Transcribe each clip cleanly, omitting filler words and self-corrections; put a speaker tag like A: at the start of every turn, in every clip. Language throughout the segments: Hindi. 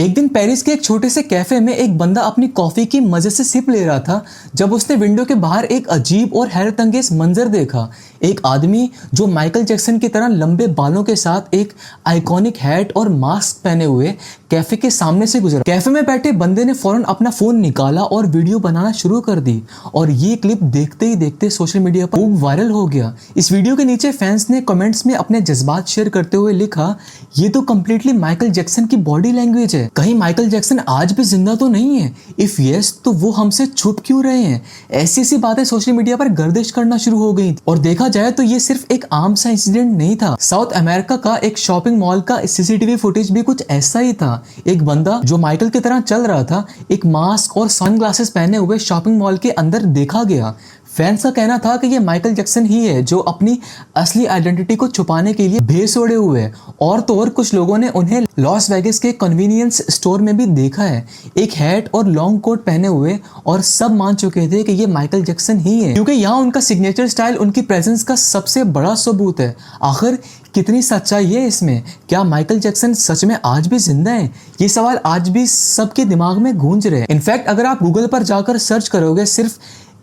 A: एक दिन पेरिस के एक छोटे से कैफे में एक बंदा अपनी कॉफी की मजे से सिप ले रहा था जब उसने विंडो के बाहर एक अजीब और हैरत अंगेज मंजर देखा। एक आदमी जो माइकल जैक्सन की तरह लंबे बालों के साथ एक आइकॉनिक हैट और मास्क पहने हुए कैफे के सामने से गुजरा। कैफे में बैठे बंदे ने फौरन अपना फोन निकाला और वीडियो बनाना शुरू कर दी और ये क्लिप देखते ही देखते सोशल मीडिया पर खूब वायरल हो गया। इस वीडियो के नीचे फैंस ने कमेंट्स में अपने जज्बात शेयर करते हुए लिखा, ये तो कंप्लीटली माइकल जैक्सन की बॉडी लैंग्वेज है। कहीं माइकल जैक्सन आज भी जिंदा तो नहीं है? इफ यस तो वो हमसे छुप क्यों रहे हैं? ऐसी बातें सोशल मीडिया पर गर्दिश करना शुरू हो गई। और देखा जाए तो ये सिर्फ एक आम सा इंसिडेंट नहीं था। साउथ अमेरिका का एक शॉपिंग मॉल का सीसीटीवी फुटेज भी कुछ ऐसा ही था। एक बंदा जो माइकल की तरह चल रहा था एक मास्क और सनग्लासेस पहने हुए शॉपिंग मॉल के अंदर देखा गया। फैंस का कहना था कि ये माइकल जैक्सन ही है जो अपनी असली आइडेंटिटी को छुपाने के लिए भेस ओढ़े हुए है। और तो और कुछ लोगों ने उन्हें लॉस वेगस के कन्वीनियंस स्टोर में भी देखा है एक हैट और लॉन्ग कोट पहने हुए, और सब मान चुके थे कि ये माइकल जैक्सन ही है क्योंकि यहाँ उनका सिग्नेचर स्टाइल उनकी प्रेजेंस का सबसे बड़ा सबूत है। आखिर कितनी सच्चाई है इसमें? क्या माइकल जैक्सन सच में आज भी जिंदा है? ये सवाल आज भी सबके दिमाग में गूंज रहे हैं। इनफैक्ट अगर आप गूगल पर जाकर सर्च करोगे सिर्फ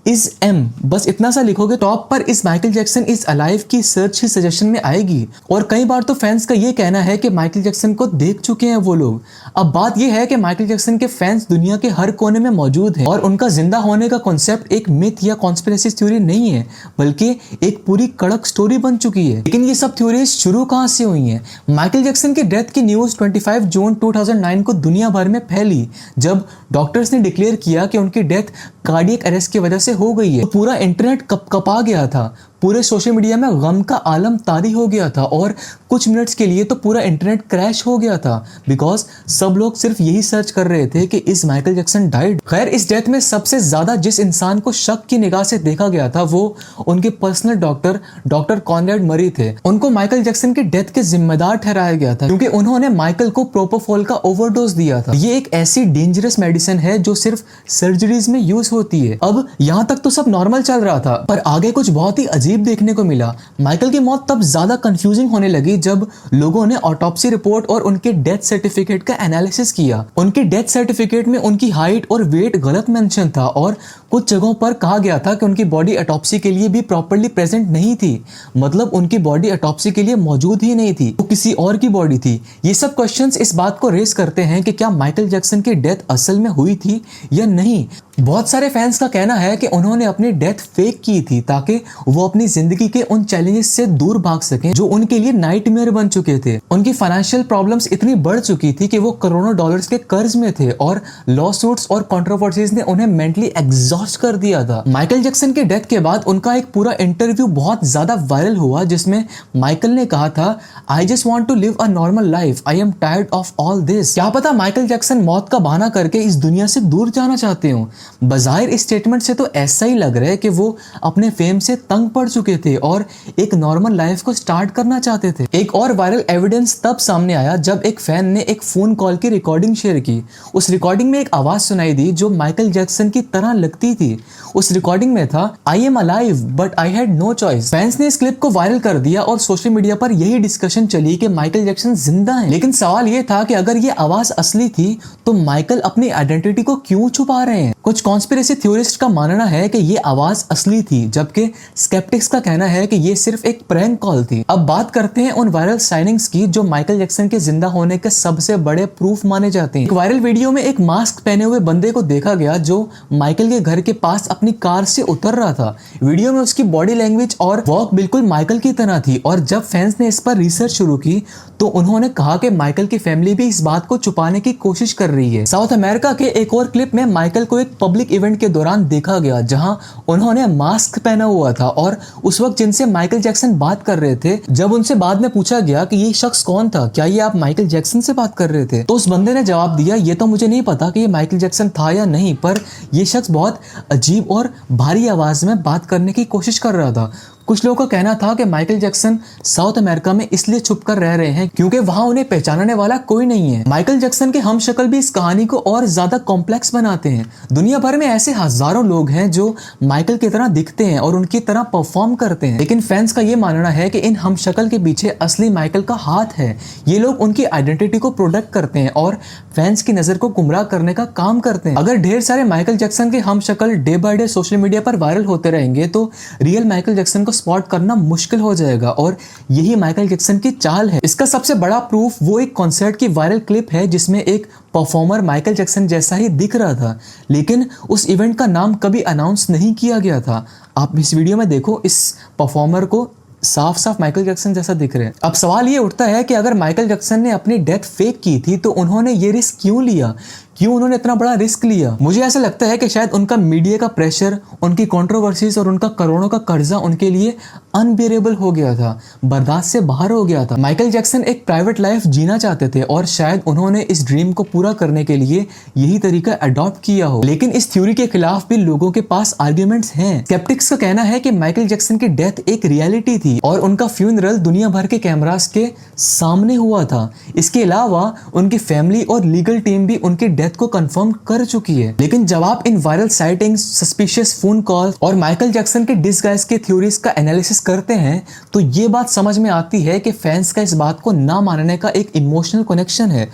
A: इज एम बस इतना सा लिखोगे, टॉप पर इस माइकल जैक्सन इज अलाइव की सर्च ही सजेशन में आएगी। और कई बार तो फैंस का ये कहना है कि माइकल जैक्सन को देख चुके हैं वो लोग। अब बात ये है कि माइकल जैक्सन के फैंस दुनिया के हर कोने में मौजूद हैं और उनका जिंदा होने का कॉन्सेप्ट एक मिथ या कॉन्स्पिरेसी थ्योरी नहीं है बल्कि एक पूरी कड़क स्टोरी बन चुकी है। लेकिन ये सब थ्योरीज शुरू कहां से हुई हैं? माइकल जैक्सन की डेथ की न्यूज 25 जून 2009 को दुनिया भर में फैली जब डॉक्टर्स ने डिक्लेयर किया कि उनकी डेथ कार्डियक अरेस्ट की वजह से हो गई है। तो पूरा इंटरनेट कपकपा गया था, पूरे सोशल मीडिया में गम का आलम तारी हो गया था और कुछ मिनट्स के लिए तो पूरा इंटरनेट क्रैश हो गया था बिकॉज सब लोग सिर्फ यही सर्च कर रहे थे कि इज माइकल जैक्सन डाइड। खैर इस डेथ में सबसे ज्यादा जिस इंसान को शक की निगाह से देखा गया था वो उनके पर्सनल डॉक्टर कॉनरेड मरी थे। उनको माइकल जैक्सन की डेथ के जिम्मेदार ठहराया गया था क्योंकि उन्होंने माइकल को प्रोपोफॉल का ओवरडोज दिया था। ये एक ऐसी डेंजरस मेडिसिन है जो सिर्फ सर्जरीज में यूज होती है। अब यहाँ तक तो सब नॉर्मल चल रहा था पर आगे कुछ बहुत ही अजीब देखने को मिला। माइकल की मौत तब ज्यादा कंफ्यूजिंग होने लगी जब लोगों ने ऑटोप्सी रिपोर्ट और उनके डेथ सर्टिफिकेट का एनालिसिस किया। उनके डेथ सर्टिफिकेट में उनकी हाइट और वेट गलत मेंशन था और कुछ जगहों पर कहा गया था कि उनकी बॉडी ऑटोप्सी के लिए भी प्रॉपर्ली प्रेजेंट नहीं थी। मतलब उनकी बॉडी ऑटोप्सी के लिए मौजूद ही नहीं थी, वो किसी और की बॉडी थी। ये सब क्वेश्चंस इस बात को रेस करते हैं कि क्या माइकल जैक्सन की डेथ असल में हुई थी या नहीं। बहुत सारे फैंस का कहना है कि उन्होंने अपनी डेथ फेक की थी ताकि वो अपनी जिंदगी के उन चैलेंजेस से दूर भाग सकें जो उनके लिए नाइटमेयर बन चुके थे। उनकी फाइनेंशियल प्रॉब्लम्स इतनी बढ़ चुकी थी कि वो करोड़ों डॉलर्स के कर्ज में थे और लॉ सूट्स और कंट्रोवर्सीज ने उन्हें मेंटली एग्जॉस्ट कर दिया था। माइकल जैक्सन के डेथ के बाद उनका एक पूरा इंटरव्यू बहुत ज्यादा वायरल हुआ जिसमें माइकल ने कहा था, I just want to live a normal life, I am tired of all this. क्या पता माइकल जैक्सन मौत का बहाना करके इस दुनिया से दूर जाना चाहते हो। बजाहिर इस स्टेटमेंट से तो ऐसा ही लग रहा है कि वो अपने फेम से तंग पड़ चुके थे और एक नॉर्मल लाइफ को स्टार्ट करना चाहते थे। एक और वायरल एविडेंस तब सामने आया जब एक फैन ने एक फोन कॉल की रिकॉर्डिंग शेयर की। उस रिकॉर्डिंग में एक आवाज सुनाई दी जो माइकल जैक्सन की तरह लगती थी। उस रिकॉर्डिंग में था, I am alive but I had no choice. Fans ने इस क्लिप को वायरल कर दिया और सोशल मीडिया पर यही डिस्कशन चली कि माइकल जैक्सन जिंदा है। लेकिन सवाल यह था कि अगर ये आवाज असली थी तो माइकल अपनी आइडेंटिटी को क्यों छुपा रहे हैं? कुछ कॉन्स्पिरेसी थ्योरिस्ट का मानना है कि ये आवाज असली थी जबकि स्केप्टिक्स का कहना है कि ये सिर्फ एक प्रैंक कॉल थी। अब बात करते हैं उन वायरल साइनिंग्स की जो माइकल जैक्सन के जिंदा होने के सबसे बड़े प्रूफ माने जाते हैं। एक वायरल वीडियो में एक मास्क पहने हुए बंदे को देखा गया जो माइकल के घर के पास अपनी कार से उतर रहा था। वीडियो में उसकी बॉडी लैंग्वेज और वॉक बिल्कुल माइकल की तरह थी और जब फैंस ने इस पर रिसर्च शुरू की तो उन्होंने कहा कि माइकल की फैमिली भी इस बात को छुपाने की कोशिश कर रही है। साउथ अमेरिका के एक और क्लिप में माइकल को एक पब्लिक इवेंट के दौरान देखा गया जहां उन्होंने मास्क पहना हुआ था और उस वक्त जिनसे माइकल जैक्सन बात कर रहे थे, जब उनसे बाद में पूछा गया कि ये शख्स कौन था, क्या ये आप माइकल जैक्सन से बात कर रहे थे, तो उस बंदे ने जवाब दिया, ये तो मुझे नहीं पता कि ये माइकल जैक्सन था या नहीं, पर यह शख्स बहुत अजीब और भारी आवाज में बात करने की कोशिश कर रहा था। कुछ लोगों का कहना था कि माइकल जैक्सन साउथ अमेरिका में इसलिए छुपकर रह रहे हैं क्योंकि वहां उन्हें पहचानने वाला कोई नहीं है। माइकल जैक्सन के हम शक्ल भी इस कहानी को और ज्यादा कॉम्प्लेक्स बनाते हैं। दुनिया भर में ऐसे हजारों लोग हैं जो माइकल की तरह दिखते हैं और उनकी तरह परफॉर्म करते हैं, लेकिन फैंस का ये मानना है कि इन हम शक्ल के पीछे असली माइकल का हाथ है। ये लोग उनकी आइडेंटिटी को प्रोटेक्ट करते हैं और फैंस की नजर को गुमराह करने का काम करते हैं। अगर ढेर सारे माइकल जैक्सन के हम शक्ल day by day social media पर वायरल होते रहेंगे तो रियल माइकल जैक्सन को स्पॉट करना मुश्किल हो जाएगा, और यही माइकल जैक्सन की चाल है। इसका सबसे बड़ा प्रूफ वो एक कॉन्सर्ट की वायरल क्लिप है जिसमें एक परफॉर्मर माइकल जैक्सन जैसा ही दिख रहा था, लेकिन उस इवेंट का नाम कभी अनाउंस नहीं किया गया था। आप इस वीडियो में देखो, इस परफॉर्मर को साफ साफ माइकल जैक्सन जैसा दिख रहे हैं। अब सवाल ये उठता है कि अगर माइकल जैक्सन ने अपनी डेथ फेक की थी तो उन्होंने ये रिस्क क्यों लिया, क्यों उन्होंने इतना बड़ा रिस्क लिया? मुझे ऐसा लगता है कि शायद उनका मीडिया का प्रेशर, उनकी कंट्रोवर्सीज और उनका करोड़ों का कर्जा उनके लिए अनबियरेबल हो गया था, बर्दाश्त से बाहर हो गया था। माइकल जैक्सन एक प्राइवेट लाइफ जीना चाहते थे और शायद उन्होंने इस ड्रीम को पूरा करने के लिए यही तरीका अडॉप्ट किया हो। लेकिन इस थ्योरी के खिलाफ भी लोगों के पास आर्ग्यूमेंट्स हैं। स्केप्टिक्स का कहना है कि माइकल जैक्सन की डेथ एक रियलिटी थी और उनका फ्यूनरल दुनिया भर के कैमरास के सामने हुआ था। इसके अलावा उनकी फैमिली और लीगल टीम भी उनकी डेथ को कंफर्म कर चुकी है। लेकिन जब आप इन viral sightings, suspicious phone call और माइकल जैक्सन के डिसगाइज के थ्योरीज का एनालिसिस करते हैं तो ये बात समझ में आती है कि फैंस का इस बात को ना मानने का एक इमोशनल कनेक्शन है।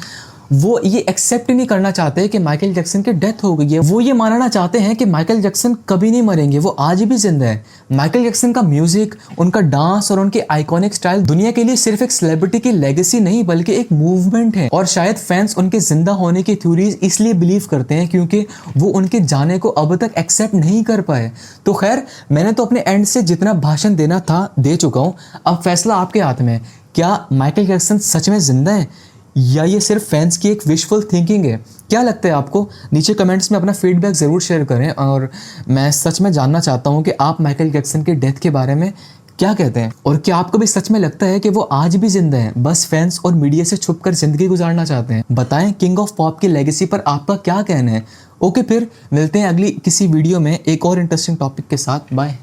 A: वो ये एक्सेप्ट नहीं करना चाहते कि माइकल जैक्सन की डेथ हो गई है। वो ये मानना चाहते हैं कि माइकल जैक्सन कभी नहीं मरेंगे, वो आज भी जिंदा है। माइकल जैक्सन का म्यूजिक, उनका डांस और उनकी आइकॉनिक स्टाइल दुनिया के लिए सिर्फ एक सेलिब्रिटी की लेगेसी नहीं बल्कि एक मूवमेंट है। और शायद फैंस उनके जिंदा होने की थ्योरीज इसलिए बिलीव करते हैं क्योंकि वो उनके जाने को अब तक एक्सेप्ट नहीं कर पाए। तो खैर, मैंने तो अपने एंड से जितना भाषण देना था दे चुका हूँ। अब फैसला आपके हाथ में है। क्या माइकल जैक्सन सच में जिंदा है या ये सिर्फ फैंस की एक विशफुल थिंकिंग है? क्या लगता है आपको? नीचे कमेंट्स में अपना फीडबैक ज़रूर शेयर करें, और मैं सच में जानना चाहता हूँ कि आप माइकल जैक्सन की डेथ के बारे में क्या कहते हैं, और क्या आपको भी सच में लगता है कि वो आज भी जिंदा हैं, बस फैंस और मीडिया से छुपकर जिंदगी गुजारना चाहते हैं? बताएं किंग ऑफ पॉप की लेगेसी पर आपका क्या कहना है। ओके, फिर मिलते हैं अगली किसी वीडियो में एक और इंटरेस्टिंग टॉपिक के साथ। बाय।